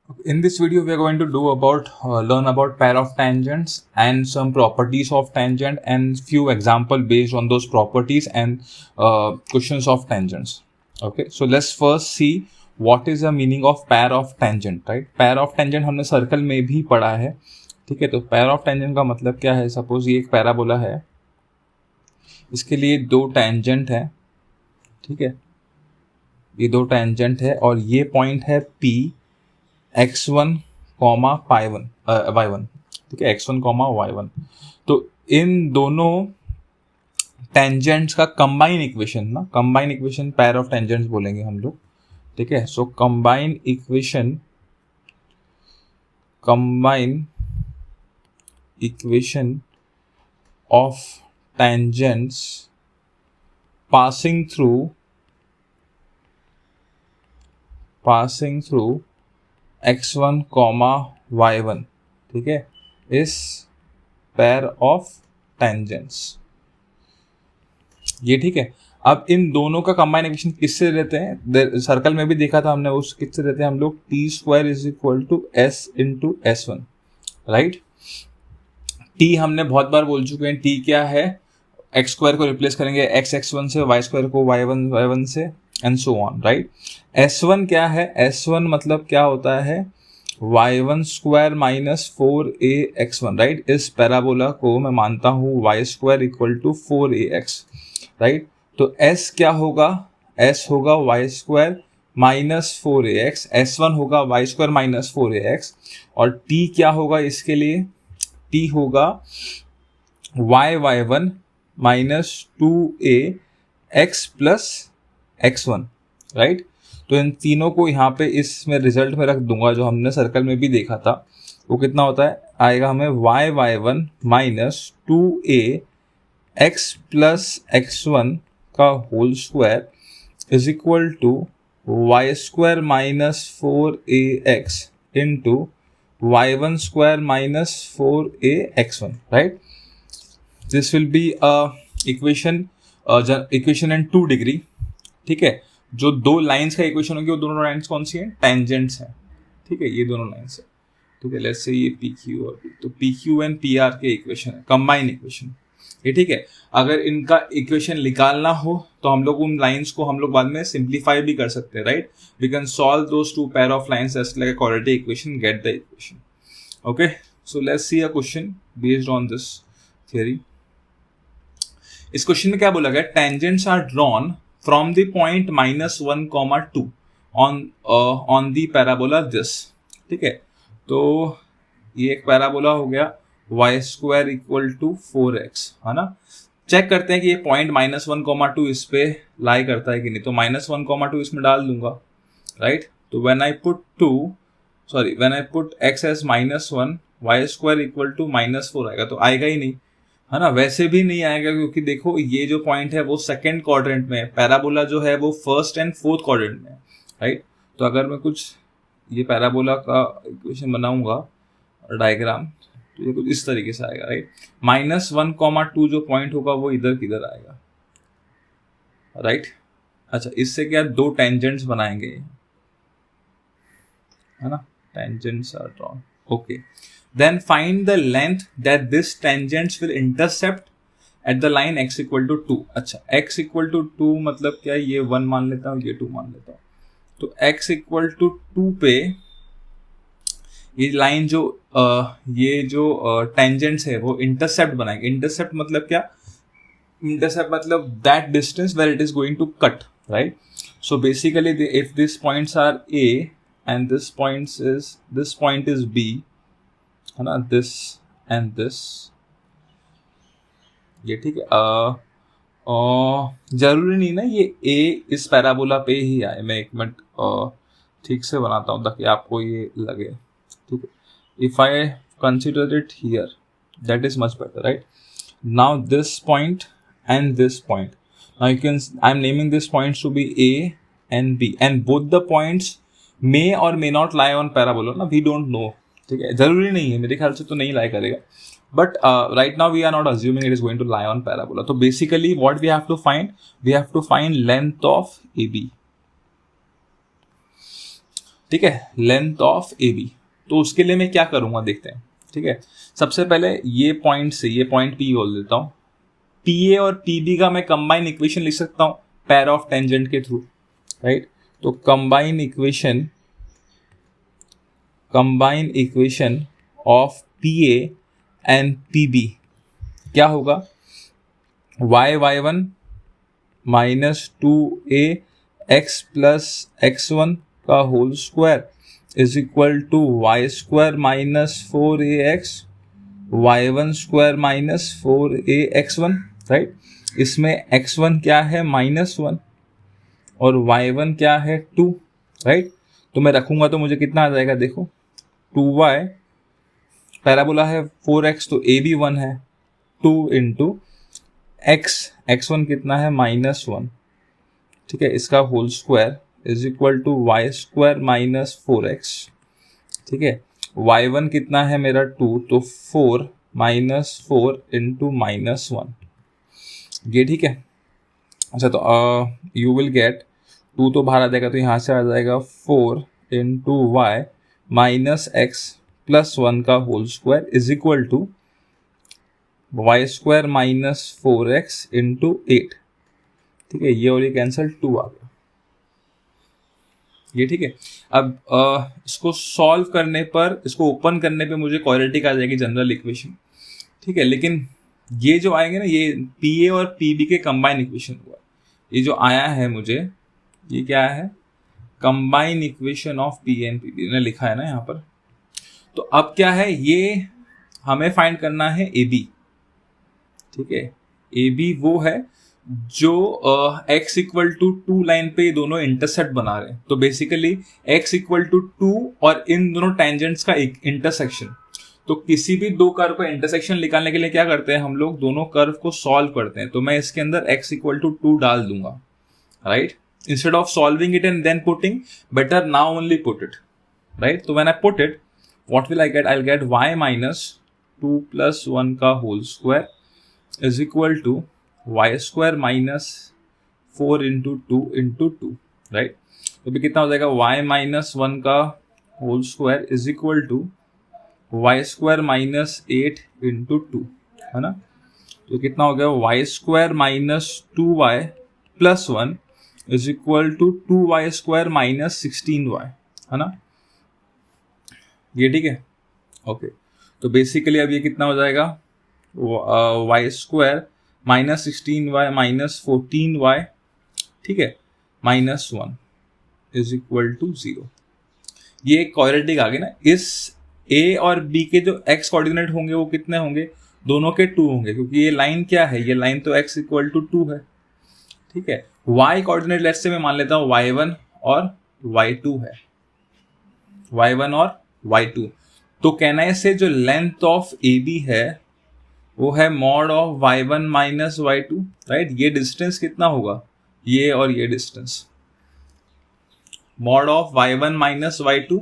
In this video, we are going to do about learn about pair of tangents and some properties of tangent and few example based on those properties and questions of tangents. Okay, so let's first see what is the meaning of pair of tangent, right? Pair of tangent हमने circle में भी पढ़ा है, ठीक है. तो pair of tangent का मतलब क्या है? सपोज ये एक पैराबोला है, इसके लिए दो tangent है, ठीक है. ये दो tangent है और ये पॉइंट है P x1 कॉमा y1, ठीक है, x1 कॉमा y1. तो इन दोनों टेंजेंट्स का combine equation pair of tangents बोलेंगे हम लोग, ठीक है. So combine equation of tangents passing through x1 comma y1, ठीक है, इस पेयर ऑफ टेंजेंट्स, ये ठीक है. अब इन दोनों का कंबाइन इक्वेशन किससे लेते हैं? सर्कल में भी देखा था हमने, उस किससे लेते हैं हम लोग? t² is equal to s into s1, right. t हमने बहुत बार बोल चुके हैं, t क्या है? x² को रिप्लेस करेंगे x1 से, y² को y1 से, and so on, right. S1 क्या है? S1 मतलब क्या होता है? y1 square minus 4ax1, right. इस पैराबोला को मैं मानता हूँ y² equal to 4ax, right. तो s क्या होगा? s होगा y² माइनस 4ax, s1 होगा y² माइनस 4ax, और t क्या होगा इसके लिए? t होगा y1 minus 2ax plus x1, right. तो इन तीनों को यहाँ पे इसमें रिजल्ट में रख दूंगा, जो हमने सर्कल में भी देखा था. वो कितना होता है? आएगा हमें y1 minus 2ax plus x1 का whole square is equal to y² minus 4ax into y1 square minus 4ax1, right. This will be equation in 2 degree, ठीक है. जो दो लाइंस का इक्वेशन होगी वो दोनों लाइंस कौन सी हैं? टेंजेंट्स हैं, ठीक है. ये दोनों लाइंस है, ठीक है. लेट्स से ये PQ और P, तो PQ एंड PR के इक्वेशन है, कंबाइन इक्वेशन, ये ठीक है. अगर इनका इक्वेशन निकालना हो तो हम लोग उन लाइंस को हम लोग बाद में सिंप्लीफाई भी कर सकते हैं, right. We can solve those two pair of lines as like a quadratic equation, get the equation. Okay, so let's see a question based on this theory. इस क्वेश्चन में क्या बोला गया? Tangents are drawn from the point -1, 2 on the parabola this, ठीक है. तो ये एक पैराबोला हो गया, y² इक्वल टू 4x, है ना. चेक करते हैं कि ये पॉइंट -1, 2 इस पे लाई करता है कि नहीं. तो -1, 2 इसमें डाल दूंगा, राइट. तो when I put x as -1, y² equal to -4 आएगा. तो आएगा ही नहीं, है ना. वैसे भी नहीं आएगा क्योंकि देखो ये जो पॉइंट है वो सेकंड क्वाड्रेंट में है, पैराबोला जो है वो फर्स्ट एंड फोर्थ क्वाड्रेंट में है, राइट. तो अगर मैं कुछ ये पैराबोला का इक्वेशन बनाऊंगा डायग्राम, तो ये कुछ इस तरीके से आएगा, राइट. -1, 2 जो पॉइंट होगा वो इधर किधर आएगा, राइट. अच्छा, इससे क्या दो टेंजेंट्स बनाएंगे, है ना. Tangents are drawn, okay. Then find the length that this tangents will intercept at the line x equal to 2. अच्छा, x equal to 2 मतलब क्या? ये 1 मान लेता हूँ, ये 2 मान लेता हूँ. तो x equal to 2 पे ये लाइन जो ये जो टेंजेंट्स है वो इंटरसेप्ट बनाएंगे. इंटरसेप्ट मतलब क्या? इंटरसेप्ट मतलब that distance where it is going to cut, right? So basically if these points are A and this point is B, है ना, दिस एंड दिस, ये ठीक है. जरूरी नहीं ना ये A इस पैराबोला पे ही आए. मैं एक मिनट ठीक से बनाता हूँ ताकि आपको ये लगे, ठीक है. If I consider it here, that is much better, right. Now this point and this point, now you can, I am naming this points to be A and B, and both the points may or may not lie on parabola ना, we don't know, ठीक है. जरूरी नहीं है, मेरे ख्याल से तो नहीं लाई करेगा, but right now we are not assuming it is going to lie on parabola. तो basically what we have to find length of AB. ठीक है, लेंथ ऑफ ए बी। तो उसके लिए मैं क्या करूँगा देखते हैं। ठीक है, सबसे पहले ये पॉइंट से ये पॉइंट पी बोल देता हूँ। पी ए और पी बी का मैं कंबाइन इक्वेशन लिख सकता हूँ पैर ऑफ टेंजेंट के थ्रू, राइट। तो combine equation of P A and P B क्या होगा, y1 माइनस 2a x प्लस x1 का whole square is equal to y square minus 4ax y1 square minus 4ax1, right. इसमें x1 क्या है -1 और y1 क्या है 2, राइट। तो मैं रखूंगा तो मुझे कितना आ जाएगा, देखो 2y, पैराबोला है 4x तो a भी 1 है, 2 इंटू x1 कितना है -1, ठीक है, इसका whole square is equal to y square minus 4x, ठीक है। y1 कितना है मेरा 2, तो 4 -4 इंटू -1, ये ठीक है। अच्छा, तो यू विल गेट 2 तो बाहर आ जाएगा, तो यहाँ से आ जाएगा 4 into y minus x plus 1 का whole square is equal to y square minus 4x into 8, ठीक है। ये और ये कैंसल, 2 आ गया, ये ठीक है। अब इसको सॉल्व करने पर, इसको ओपन करने पे मुझे क्वाड्रेटिक आ जाएगी जनरल इक्वेशन, ठीक है। लेकिन ये जो आएंगे ना, ये पी ए और पी बी के कंबाइन इक्वेशन हुआ, ये जो आया है मुझे, ये क्या है, combine equation of P and P B ने लिखा है ना यहाँ पर। तो अब क्या है, ये हमें फाइंड करना है ए बी, ठीक है। ए बी वो है जो x इक्वल टू 2 लाइन पे ये दोनों इंटरसेक्ट बना रहे हैं। तो बेसिकली x इक्वल टू 2 और इन दोनों टेंजेंट्स का एक इंटरसेक्शन। तो किसी भी दो कर्व का इंटरसेक्शन निकालने के लिए क्या करते हैं हम लोग, दोनों कर्व को सॉल्व करते हैं। तो मैं इसके अंदर x इक्वल टू 2 डाल दूंगा, right. Instead of solving it and then putting, better now only put it, right. तो when I put it, what will I get, I will get y minus 2 plus 1 का whole square is equal to y square minus 4 into 2, right. तो भी कितना हो जाएगा, y minus 1 का whole square is equal to y square minus 8 into 2, है ना। तो कितना हो गया, y square minus 2y plus 1 is equal to 2y square minus 16y, है ना, ये ठीक है। ओके, तो बेसिकली अब ये कितना हो जाएगा, Y square minus 16y minus 14y, ठीक है, माइनस 1 इज इक्वल टू 0। ये क्वाड्रेटिक आ गई ना। इस a और b के जो x कोऑर्डिनेट होंगे वो कितने होंगे, दोनों के 2 होंगे, क्योंकि ये लाइन क्या है, ये लाइन तो x इक्वल टू 2 है, ठीक है। y कोऑर्डिनेट लेट्स से मैं मान लेता हूँ y1 और y2 है, y1 और y2। तो कहना है से जो लेंथ ऑफ ए बी है वो है mod of y1 minus y2, right. ये डिस्टेंस कितना होगा, ये और ये distance, mod of y1 minus y2,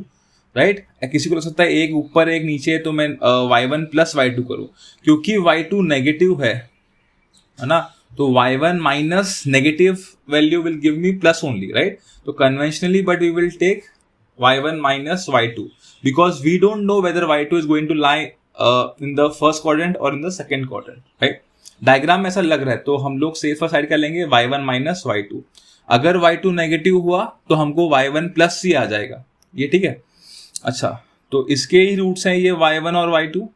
right. किसी को लग सकता है एक ऊपर एक नीचे, तो मैं y1 प्लस y2 करूँ, क्योंकि y2 नेगेटिव है ना। तो y1 minus negative value will give me plus only, right. तो conventionally but we will take y1 minus y2 because we don't know whether y2 is going to lie in the first quadrant or in the second quadrant, right। Diagram में ऐसा लग रहा है, तो हम लोग safer side का लेंगे y1 minus y2। अगर y2 नेगेटिव हुआ तो हमको y1 प्लस ही आ जाएगा, ये ठीक है। अच्छा, तो इसके ही रूट्स हैं ये y1 और y2,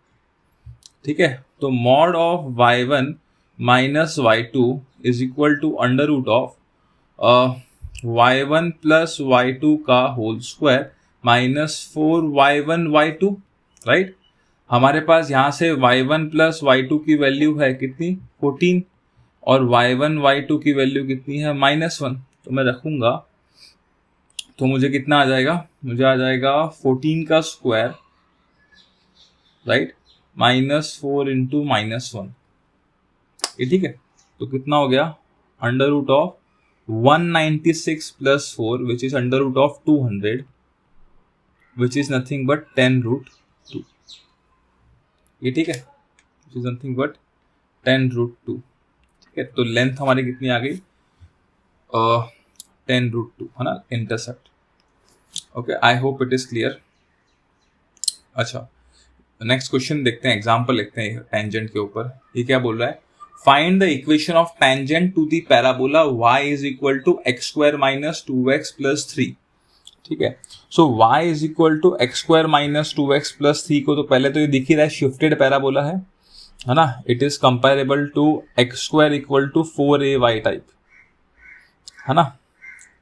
ठीक है। तो mod of y1 minus y2 is equal to under root of y1 plus y2 का whole square minus 4y1 y2, right. हमारे पास यहाँ से y1 प्लस y2 की वैल्यू है कितनी, 14, और y1 y2 की वैल्यू कितनी है, -1। तो मैं रखूंगा तो मुझे कितना आ जाएगा, मुझे आ जाएगा 14 का स्क्वायर, राइट, -4 इंटू -1, ये ठीक है। तो कितना हो गया, under root of 196 plus 4 which is under root of 200 which is nothing but 10 root 2, ये ठीक है, which is nothing but 10 root 2, ठीक है। तो लेंथ हमारी कितनी आ गई, 10 root 2, है ना, intercept. Okay, I hope it is clear. अच्छा, नेक्स्ट क्वेश्चन देखते हैं, एग्जाम्पल लिखते हैं टेंजेंट के ऊपर। ये क्या बोल रहा है, find the equation of tangent to the parabola y is equal to x square minus 2x plus 3। ठीक है, so y is equal to x square minus 2x plus 3 को तो पहले तो ये दिख ही रहा है, शिफ्टेड पैराबोला है ना। It is comparable to x square equal to 4ay type, है ना।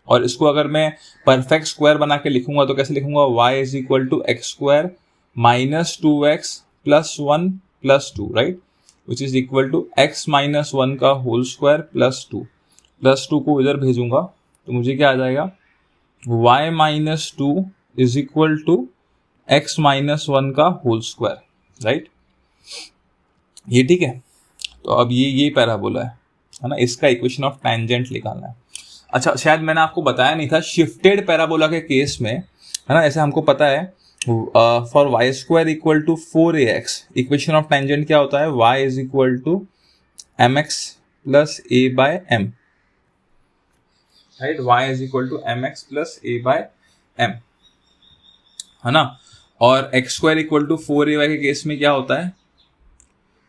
और इसको अगर मैं परफेक्ट स्क्वायर बना के लिखूंगा तो कैसे लिखूंगा, y is equal to x square minus 2x plus 1 plus 2, right, which is equal to x minus 1 का होल स्क्वायर प्लस 2। प्लस 2 को इधर भेजूंगा तो मुझे क्या आ जाएगा, y minus 2 is equal to x minus 1 का होल स्क्वायर, राइट। ये ठीक है, तो अब ये पैराबोला है ना, इसका इक्वेशन ऑफ टेंजेंट निकालना है। अच्छा, शायद मैंने आपको बताया नहीं था, शिफ्टेड पैराबोला के केस में, है ना, ऐसे हमको पता है for y square equal to 4ax equation of tangent क्या होता है, y is equal to mx plus a by m, right, y is equal to mx plus a by m, है ना। और x square equal to 4ay के case में क्या होता है,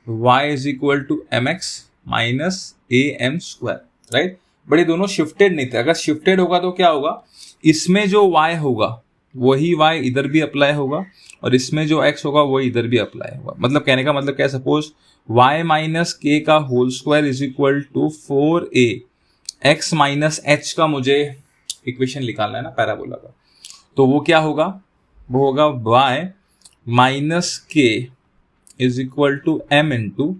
y is equal to mx minus am square, right. But ये दोनों शिफ्टेड नहीं थे, अगर शिफ्टेड होगा तो क्या होगा, इसमें जो y होगा वही y इधर भी अप्लाई होगा और इसमें जो x होगा वही इधर भी अप्लाई होगा। मतलब कहने का मतलब क्या है, सपोज y माइनस k का whole square is equal to 4a, x minus h का मुझे इक्वेशन निकालना है ना पैराबोला का, तो वो क्या होगा, वो होगा y minus k is equal to m into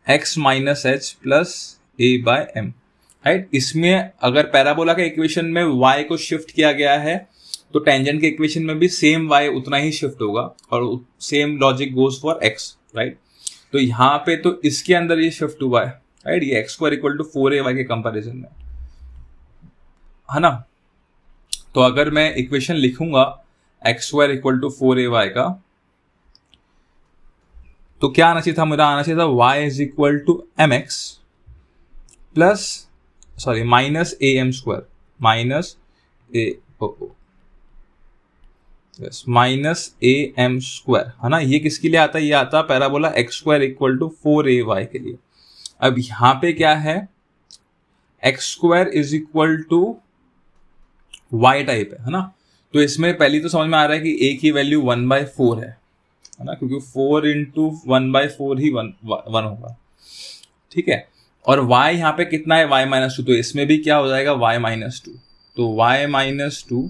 x minus h plus a by m, right. इसमें अगर पैराबोला के इक्वेशन में y को शिफ्ट किया गया है तो टेंजेंट के इक्वेशन में भी सेम y उतना ही शिफ्ट होगा और same logic goes for x, right. तो यहाँ पे तो इसके अंदर ये शिफ्ट हुआ है, राइट, ये x square equal to 4ay के कंपैरिजन में, है ना। तो अगर मैं इक्वेशन लिखूंगा x square equal to 4ay का, तो क्या आना चाहिए था, मेरा आना चाहिए था y is equal to mx plus sorry minus am square minus minus am square, है ना। ये किसके लिए आता है, ये आता है parabola x square equal to 4ay के लिए। अब यहां पे क्या है, x square is equal to y type है ना। तो इसमें पहली तो समझ में आ रहा है कि a की वैल्यू 1/4 है ना, क्योंकि 4 इंटू 1/4 ही 1 होगा, ठीक है। और y यहाँ पे कितना है, y माइनस 2, तो इसमें भी क्या हो जाएगा y माइनस 2, तो y minus 2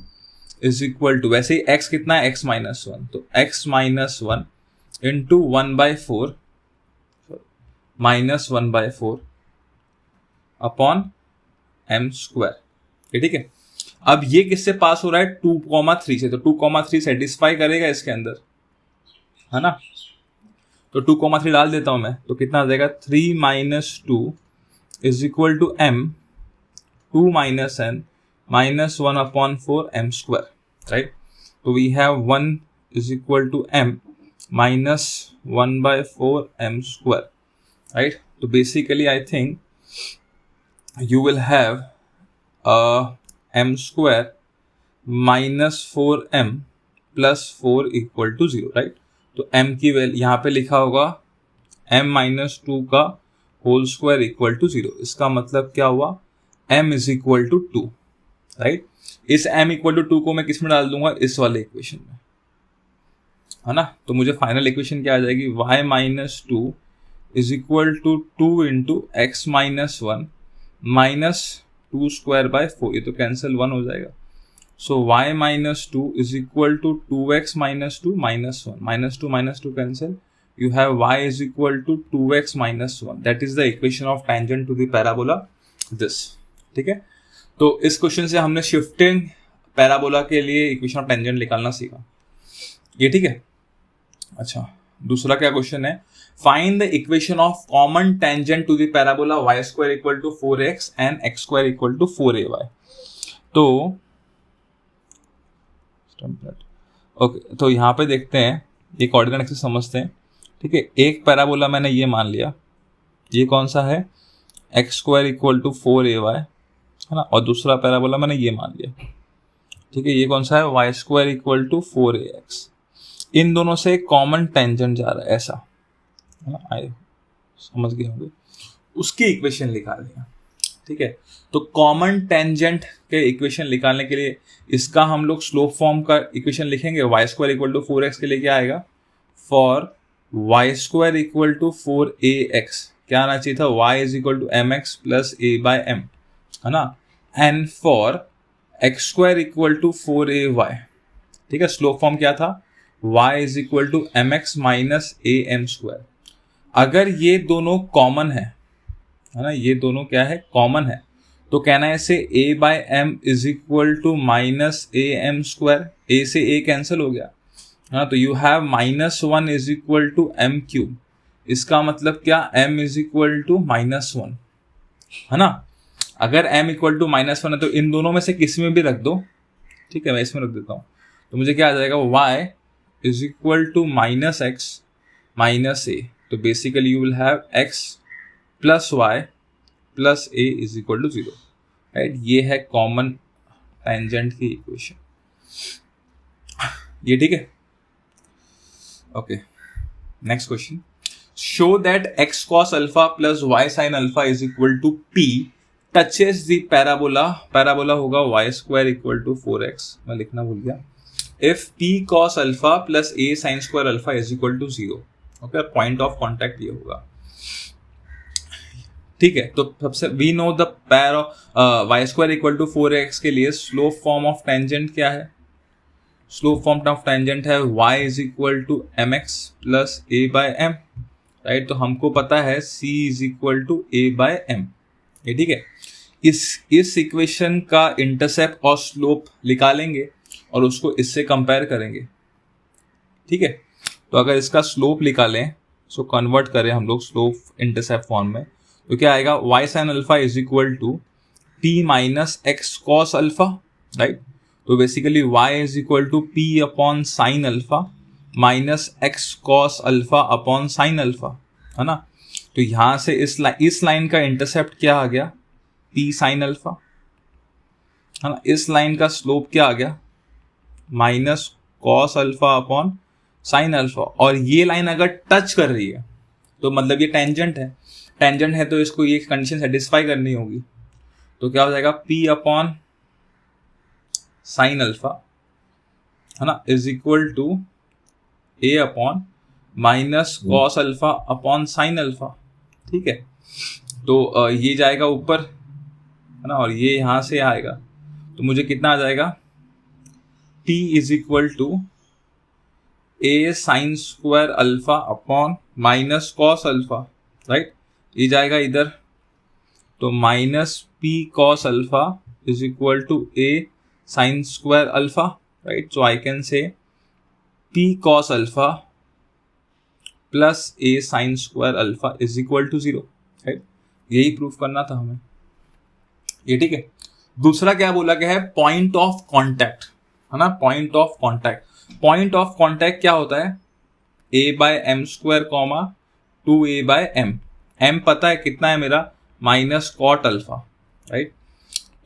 is equal to, वैसे ही x कितना है, x माइनस 1, तो x minus 1 into 1/4 minus 1/4 upon m square, ठीक है। अब ये किससे पास हो रहा है, 2,3 से, तो 2,3 सेटिस्फाई करेगा इसके अंदर, है ना। तो 2,3 डाल देता हूं मैं, तो कितना आ जाएगा, 3 minus 2 is equal to m 2 minus n minus 1/4 m square, right. तो we have 1 is equal to m minus 1/4 m square, right. तो basically I think you will have m square minus 4m plus 4 equal to 0, right. तो m की value यहाँ पे लिखा होगा m minus 2 का whole square equal to 0। इसका मतलब क्या हुआ, m is equal to 2, right. इस m इक्वल टू 2 को मैं किस में डाल दूंगा, इस वाले इक्वेशन में, है ना। तो मुझे फाइनल इक्वेशन क्या आ जाएगी, y minus 2 is equal to 2 into x minus 1 minus 2 square by 4, ये तो कैंसिल 1 हो जाएगा। So y minus 2 is equal to 2x minus 2 minus 1, minus 2 cancel, you have y is equal to 2x minus 1, that is the equation of tangent to the parabola this, ठीक है। तो इस question से हमने shifting parabola के लिए equation of tangent निकालना सीखा, ये ठीक है। अच्छा, दूसरा क्या क्वेश्चन है, find the equation of common tangent to the parabola y square equal to 4x and x square equal to 4ay। तो ओके, तो यहाँ पे देखते हैं, ये कोऑर्डिनेट एक्सिस समझते हैं, ठीक है। एक पैराबोला मैंने ये मान लिया, ये कौन सा है, x square equal to 4ay, है ना। और दूसरा पैराबोला मैंने ये मान लिया, ठीक है, ये कौन सा है, y square equal to 4ax। इन दोनों से कॉमन टेंजेंट जा रहा है ऐसा, है ना, आए समझ गए होंगे। उसकी इक्वेशन निकालनी है, ठीक है। तो कॉमन टेंजेंट के इक्वेशन निकालने के लिए इसका हम लोग स्लोप फॉर्म का इक्वेशन लिखेंगे। Y square equal to 4x के लिए क्या आएगा, for y square equal to 4ax क्या आना चाहिए था, y is equal to mx plus a by m, है ना, and for x square equal to 4ay, ठीक है, स्लोप फॉर्म क्या था, y is equal to mx minus am square. अगर ये दोनों कॉमन है ना, ये दोनों क्या है, कॉमन है, तो कहना है इसे a by m is equal to minus am square, a से a कैंसिल हो गया, हाँ, तो you have -1 is equal to m cube. इसका मतलब क्या, m इज इक्वल टू -1, है ना। अगर m इक्वल टू -1 है तो इन दोनों में से किसी में भी रख दो, ठीक है, मैं इसमें रख देता हूँ, तो मुझे क्या आ जाएगा, y is equal to -x minus a, तो basically you will have x plus y plus a is equal to 0, right. ये है कॉमन टेंजेंट की इक्वेशन, ये ठीक है। Okay, next question, show that x cos alpha plus y sin alpha is equal to p touches the parabola, parabola होगा y square equal to 4x, मैं लिखना भूल गया, if p cos alpha plus a sin square alpha is equal to 0, okay, point of contact ये होगा, ठीक है। तो सबसे we know the pair of y square equal to 4x के लिए स्लोप फॉर्म ऑफ टेंजेंट क्या है, स्लोप फॉर्म ऑफ टेंजेंट है y is equal to mx plus a by m, right. तो हमको पता है c is equal to a by m, ये ठीक है। इस इक्वेशन का इंटरसेप्ट और स्लोप निकालेंगे और उसको इससे कंपेयर करेंगे, ठीक है। तो अगर इसका स्लोप निकालें, सो कन्वर्ट करें हम लोग स्लोप इंटरसेप्ट फॉर्म में, तो क्या आएगा, y sin alpha is equal to p minus x cos alpha, right. तो basically y is equal to p upon sine alpha minus x cos alpha upon sine alpha, है ना। तो यहां से इस लाइन का इंटरसेप्ट क्या आ गया, p साइन अल्फा, है ना। इस लाइन का स्लोप क्या आ गया, minus cos alpha upon sine alpha, और ये लाइन अगर टच कर रही है तो मतलब ये टेंजेंट है, टेंजेंट है तो इसको ये कंडीशन सेटिस्फाई करनी होगी, तो क्या हो जाएगा, p अपॉन साइन अल्फा, है ना, is equal to a upon minus cos alpha upon sine alpha, ठीक है। तो ये जाएगा ऊपर, है ना, और ये यहां से आएगा, तो मुझे कितना आ जाएगा, p is equal to a sine square alpha upon minus cos alpha, right. ये जाएगा इधर, तो minus p cos alpha is equal to a sine square alpha, right. So I can say p cos alpha plus a sine square alpha is equal to 0, right. यही proof करना था हमें, ये ठीक है। दूसरा क्या बोला गया है, पॉइंट ऑफ कॉन्टैक्ट, है ना, point of contact. Point of contact क्या होता है, a by m square comma 2a by m, m पता है कितना है मेरा, माइनस कॉट अल्फा, राइट।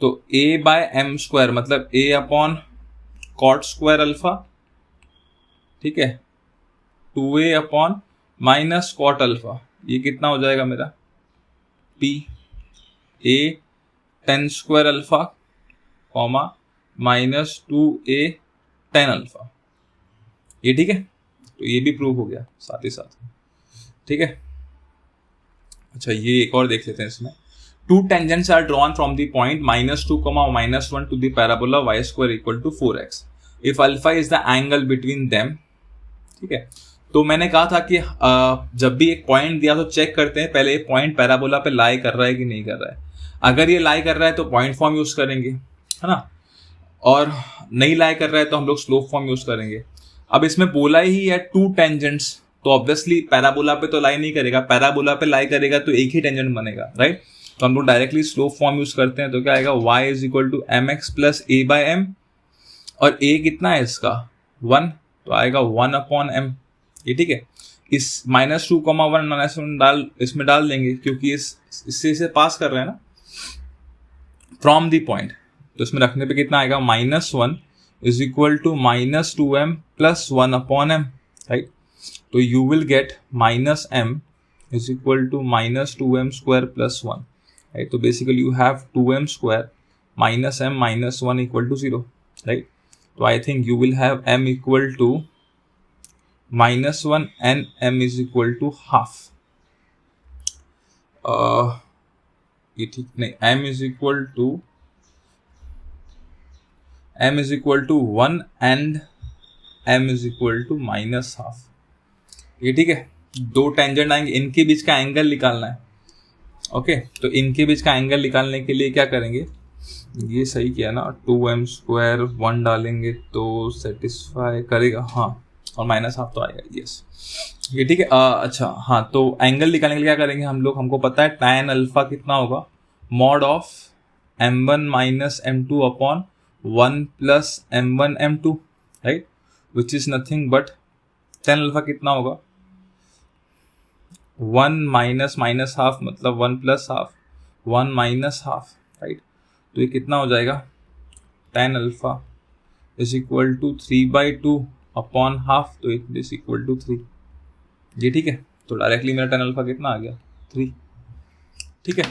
तो a बाय एम स्क्वायर मतलब a upon cot square alpha, ठीक है, 2a upon minus cot alpha, ये कितना हो जाएगा मेरा, p a ten square alpha comma minus 2a tan alpha, ये ठीक है। तो ये भी प्रूव हो गया साथ ही साथ, ठीक है। अच्छा, ये एक और देख लेते हैं इसमें, two tangents are drawn from the point -2, -1 to the parabola y square equal to 4x if alpha is the angle between them, ठीक है। तो मैंने कहा था कि जब भी एक पॉइंट दिया तो चेक करते हैं पहले ये पॉइंट पैराबोला पे लाई कर रहा है कि नहीं कर रहा है। अगर ये लाई कर रहा है तो पॉइंट फॉर्म यूज करेंगे, है ना, और नहीं लाई कर रहा है तो हम लोग स्लोप फॉर्म यूज करेंगे। अब इसमें बोला ही है टू टेंजेंट्स, तो ऑब्वियसली पैराबोला पे तो लाई नहीं करेगा, पैराबोला पे लाई करेगा तो एक ही टेंजेंट बनेगा, राइट। तो हम लोग डायरेक्टली स्लोप फॉर्म यूज करते हैं, तो क्या आएगा, y is equal to mx plus a by m, और a कितना है इसका 1, तो आएगा 1 अपॉन m, ये ठीक है। इस -2, 1 इसमें डाल देंगे क्योंकि इससे पास कर रहे हैं ना फ्रॉम दी पॉइंट, तो इसमें रखने पे कितना आएगा, -1 is equal to minus 2m plus 1 upon m, right? So you will get minus m is equal to minus 2m square plus 1, right? So basically you have 2m square minus m minus 1 equal to 0, right? So I think you will have m equal to minus 1 and m is equal to half. ये ठीक नहीं, m is equal to 1 and m is equal to minus half. ये ठीक है, दो tangent आएंगे, इनके बीच का एंगल निकालना है. ओके, तो इनके बीच का एंगल निकालने के लिए क्या करेंगे, ये सही किया ना, 2m स्क्वायर 1 डालेंगे तो सेटिस्फाई करेगा, हाँ, और माइनस हाफ तो आएगा, यस, ये ठीक है. अच्छा हाँ, तो एंगल निकालने के लिए क्या करेंगे हम लोग, हमको पता है tan अल्फा कितना होगा, mod of m1 minus m2 upon 1 plus m1 m2, right, which is nothing but tan alpha कितना होगा, 1 माइनस माइनस हाफ मतलब 1 plus half, 1 minus half, right. तो ये कितना हो जाएगा, tan alpha is equal to 3/2 upon half, तो it is equal to 3. ये ठीक है, तो डायरेक्टली मेरा tan अल्फा कितना आ गया, 3. ठीक है.